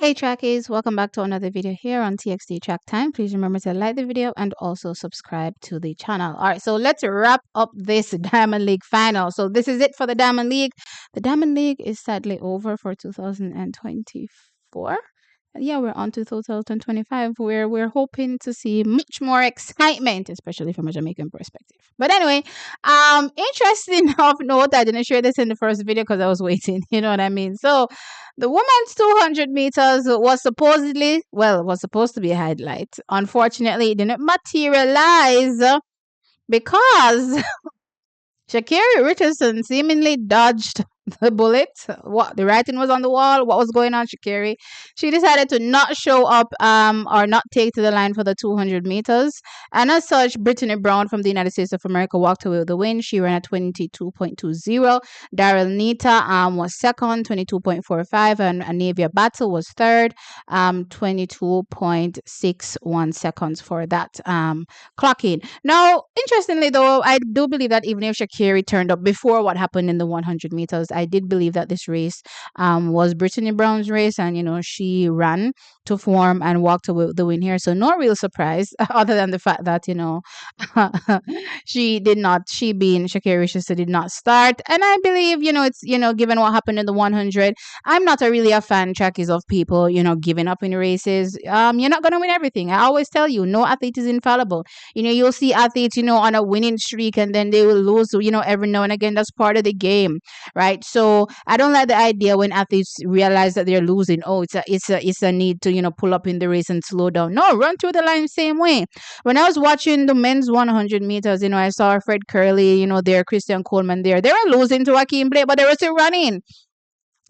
Hey trackies, welcome back to another video here on TXT Track Time. Please remember to like the video and also subscribe to the channel. All right, so let's wrap up this Diamond League final. So this is it for the Diamond League. The Diamond League is sadly over for 2024. Yeah, we're on to 2025 where we're hoping to see much more excitement, especially from a Jamaican perspective. But anyway, interesting of note, I didn't share this in the first video because I was waiting, you know what I mean? So the women's 200 meters was supposed to be a highlight. Unfortunately, it didn't materialize because Sha'carri Richardson seemingly dodged the bullet. What the writing was on the wall. What was going on, Sha'carri? She decided to not show up or not take to the line for the 200 meters. And as such, Brittany Brown from the United States of America walked away with the win. She ran at 22.20. Daryl Nita was second, 22.45, and Anavia Battle was third, 22.61 seconds for that clock in. Now, interestingly though, I do believe that even if Sha'carri turned up before what happened in the 100 meters, I did believe that this race was Brittany Brown's race, and she ran to form and walked away with the win here. So no real surprise other than the fact that she being Sha'carri Richardson did not start. And I believe it's given what happened in the 100, I'm not really a fan, trackies, of people giving up in races. You're not going to win everything. I always tell you, no athlete is infallible. You'll see athletes on a winning streak and then they will lose every now and again. That's part of the game, right? So I don't like the idea when athletes realize that they're losing. Oh, it's a need to pull up in the race and slow down. No, run through the line same way. When I was watching the men's 100 meters, I saw Fred Curley, there, Christian Coleman there. They were losing to Akeem Blake, but they were still running.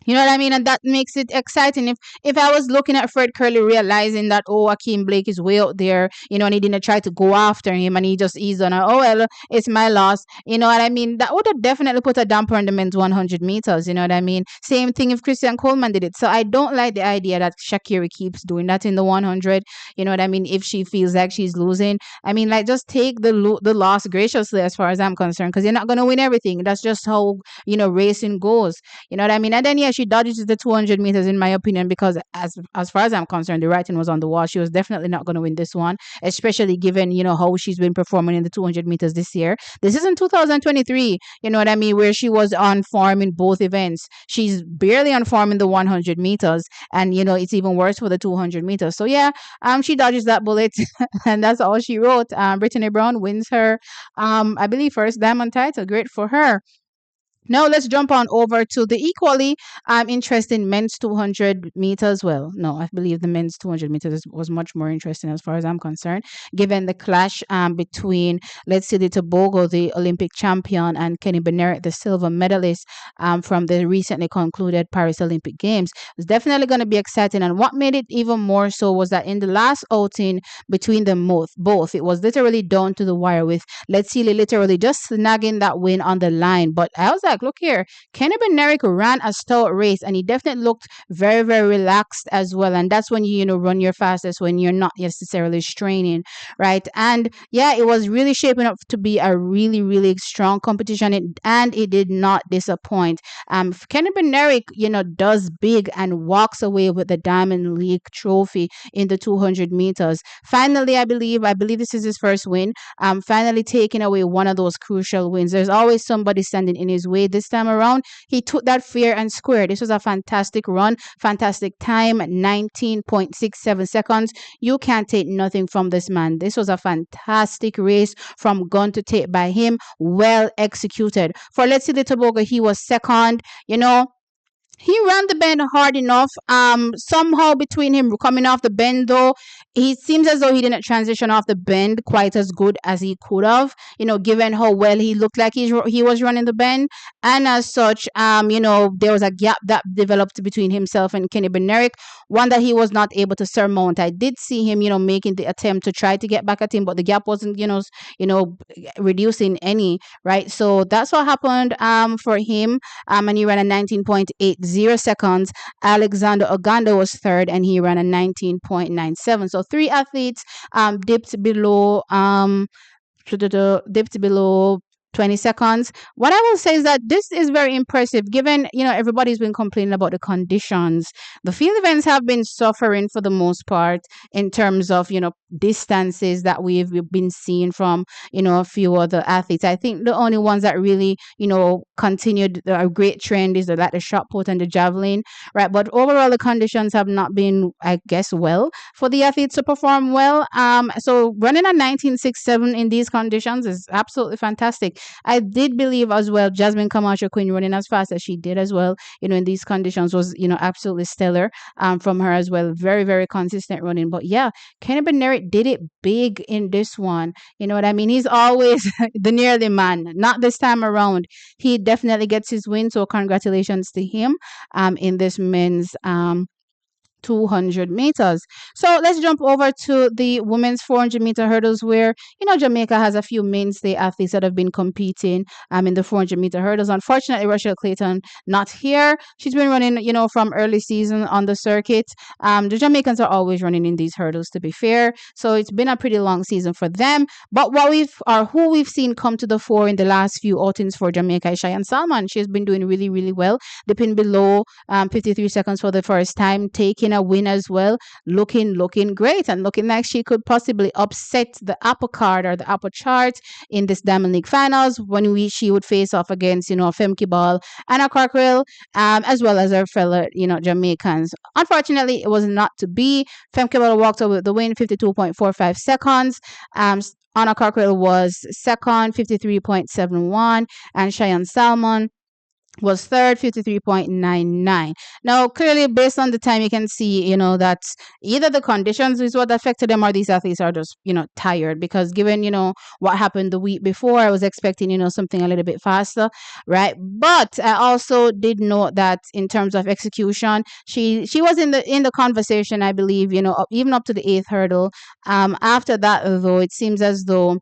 You know what I mean? And that makes it exciting. If I was looking at Fred Curley realizing that, Akeem Blake is way out there, and he didn't try to go after him and he just eased on her, oh, well, it's my loss. You know what I mean? That would have definitely put a damper on the men's 100 meters. You know what I mean? Same thing if Christian Coleman did it. So I don't like the idea that Sha'carri keeps doing that in the 100. You know what I mean? If she feels like she's losing, I mean, like, just take the loss graciously as far as I'm concerned, because you're not going to win everything. That's just how, racing goes. You know what I mean? And then, yeah, she dodges the 200 meters, in my opinion, because as far as I'm concerned, the writing was on the wall. She was definitely not going to win this one, especially given, how she's been performing in the 200 meters this year. This isn't 2023, you know what I mean, where she was on form in both events. She's barely on form in the 100 meters, and, it's even worse for the 200 meters. So, yeah, she dodges that bullet, and that's all she wrote. Brittany Brown wins her, I believe, first diamond title. Great for her. Now let's jump on over to the equally interesting men's 200 meters. Well, no, I believe the men's 200 meters was much more interesting as far as I'm concerned, given the clash between, let's see, the Tobago, the Olympic champion, and Kenny Benerick, the silver medalist from the recently concluded Paris Olympic Games. It was definitely going to be exciting, and what made it even more so was that in the last outing between them both, it was literally down to the wire, with Let's see, literally just snagging that win on the line. But I was like, look here, Kenny Benerick ran a stout race, and he definitely looked very, very relaxed as well. And that's when you run your fastest, when you're not necessarily straining, right? And yeah, it was really shaping up to be a really, really strong competition, and it did not disappoint. Kenny Benerick, does big and walks away with the Diamond League trophy in the 200 meters. Finally, I believe this is his first win. Finally taking away one of those crucial wins. There's always somebody standing in his way. This time around, he took that fair and square. This was a fantastic run, fantastic time, 19.67 seconds. You can't take nothing from this man. This was a fantastic race from gun to tape by him. Well executed. For Let's See the Tobago, he was second. He ran the bend hard enough. Somehow between him coming off the bend, though, he seems as though he didn't transition off the bend quite as good as he could have, given how well he looked like he was running the bend. And as such, there was a gap that developed between himself and Kenny Benerick, one that he was not able to surmount. I did see him, making the attempt to try to get back at him, but the gap wasn't, reducing any, right? So that's what happened for him. And he ran a 19.80 seconds. Alexander Ogando was third, and he ran a 19.97. So three athletes dipped below 20 seconds. What I will say is that this is very impressive given, everybody's been complaining about the conditions. The field events have been suffering for the most part in terms of, distances that we've been seeing from, a few other athletes. I think the only ones that really, continued a great trend is like the shot put and the javelin, right? But overall, the conditions have not been, I guess, well for the athletes to perform well. So running a 19.67 in these conditions is absolutely fantastic. I did believe as well Jasmine Camacho Quinn running as fast as she did as well, in these conditions was, absolutely stellar from her as well. Very, very consistent running. But yeah, Kenny Bednarik did it big in this one. You know what I mean? He's always the nearly man. Not this time around. He definitely gets his win. So congratulations to him in this men's 200 meters. So let's jump over to the women's 400-meter hurdles where, Jamaica has a few mainstay athletes that have been competing in the 400-meter hurdles. Unfortunately, Rachel Clayton not here. She's been running, from early season on the circuit. The Jamaicans are always running in these hurdles, to be fair. So it's been a pretty long season for them. But who we've seen come to the fore in the last few outings for Jamaica is Cheyenne Salmon. She's been doing really, really well, dipping below 53 seconds for the first time, taking a win as well, looking great and looking like she could possibly upset the apple card or the apple chart in this Diamond League finals when she would face off against, Femke Ball, Anna Cockrell, as well as her fellow, Jamaicans. Unfortunately, it was not to be. Femke Ball walked away with the win, 52.45 seconds. Anna Cockrell was second, 53.71, and Cheyenne Salmon was third, 53.99. Now, clearly, based on the time, you can see, that either the conditions is what affected them or these athletes are just, tired because given, what happened the week before, I was expecting, something a little bit faster, right? But I also did note that in terms of execution, she was in the conversation, I believe, even up to the eighth hurdle. After that, though, it seems as though,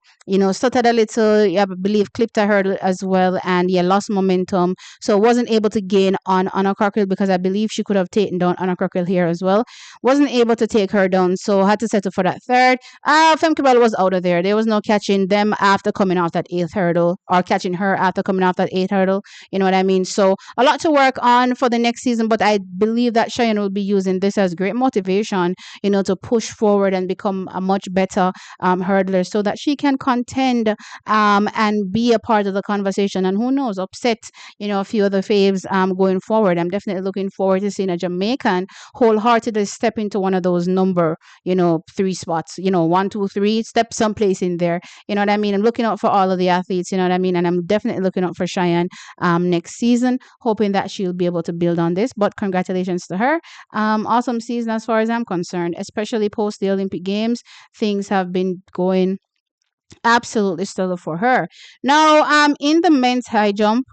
stuttered a little, I believe, clipped a hurdle as well, and lost momentum. So wasn't able to gain on Anna Cockrell because I believe she could have taken down Anna Cockrell here as well. Wasn't able to take her down, so had to settle for that third. Femke Ball was out of there. There was no catching them after coming off that eighth hurdle or catching her after coming off that eighth hurdle. You know what I mean? So a lot to work on for the next season, but I believe that Cheyenne will be using this as great motivation, to push forward and become a much better hurdler so that she can contend and be a part of the conversation and who knows, upset, a few other faves going forward. I'm definitely looking forward to seeing a Jamaican wholeheartedly step into one of those number, 3 spots, 1, 2, 3, step someplace in there. You know what I mean? I'm looking out for all of the athletes, you know what I mean? And I'm definitely looking out for Cheyenne next season, hoping that she'll be able to build on this. But congratulations to her. Awesome season as far as I'm concerned, especially post the Olympic Games. Things have been going absolutely stellar for her. Now, in the men's high jump,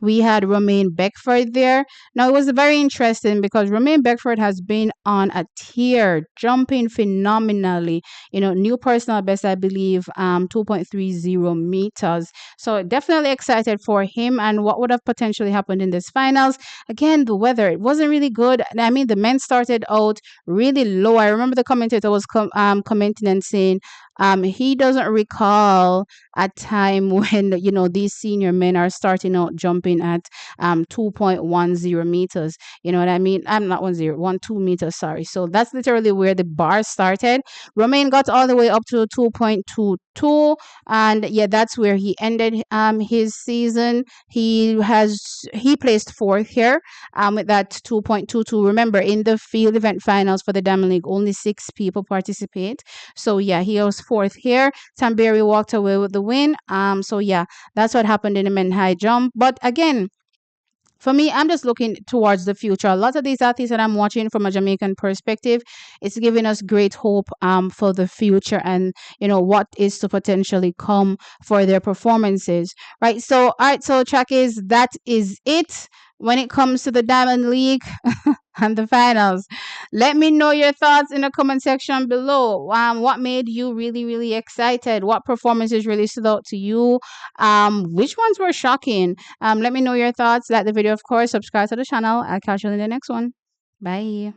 we had Romaine Beckford there. Now, it was very interesting because Romaine Beckford has been on a tear, jumping phenomenally. New personal best, I believe, 2.30 meters. So definitely excited for him and what would have potentially happened in this finals. Again, the weather, it wasn't really good. I mean, the men started out really low. I remember the commentator was commenting and saying he doesn't recall a time when, these senior men are starting out jumping at 2.10 meters. You know what I mean? I'm not 12 meters, sorry. So that's literally where the bar started. Romain got all the way up to 2.22, and that's where he ended his season. He placed fourth here with that 2.22. Remember, in the field event finals for the Diamond League, only 6 people participate. So he was fourth here. Tamberi walked away with the win. So that's what happened in the men high jump. But again, for me, I'm just looking towards the future. A lot of these athletes that I'm watching from a Jamaican perspective, it's giving us great hope for the future and, what is to potentially come for their performances, right? So, all right, so Trackies, that is it when it comes to the Diamond League and the finals. Let me know your thoughts in the comment section below. What made you really, really excited? What performances really stood out to you? Which ones were shocking? Let me know your thoughts. Like the video, of course. Subscribe to the channel. I'll catch you in the next one. Bye.